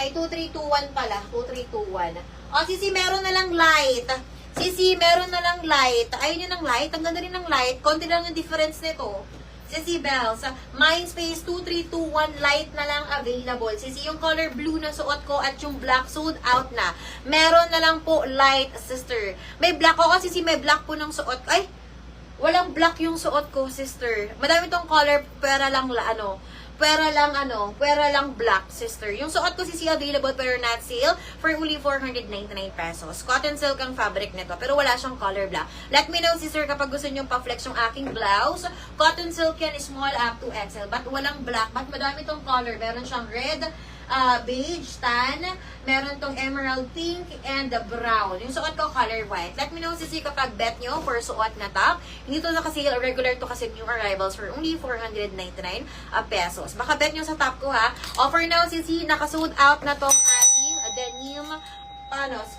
ay 2321 pala. 2321. O, Sisi, meron na lang light. Sisi, meron na lang light. Ayun yun ang light. Ang ganda rin ng light. Konti lang yung difference nito. Sisi Bells, Mindspace 2321 light na lang available. Sisi, yung color blue na suot ko at yung black sold out na. Meron na lang po light, sister. May black ko kasi may black po ng suot. Ay, walang black yung suot ko, sister. Madami tong color, pera lang black, sister. Yung suot ko Sisi available pero not sale for only 499 pesos. Cotton silk ang fabric nito pero wala siyang color black. Let me know, sister, kapag gusto nyo pa-flex yung aking blouse. Cotton silk yan, small up to XL. But walang black. But madami tong color. Meron siyang red, beige, tan, meron tong emerald pink, and brown. Yung suot ko, color white. Let me know, Sisi, kapag bet nyo for suot na top. Hindi to na kasi regular to kasi new arrivals for only 499 pesos. Baka bet nyo sa top ko, ha. Offer now, Sisi, naka-sold out na tong ating denim, skirt.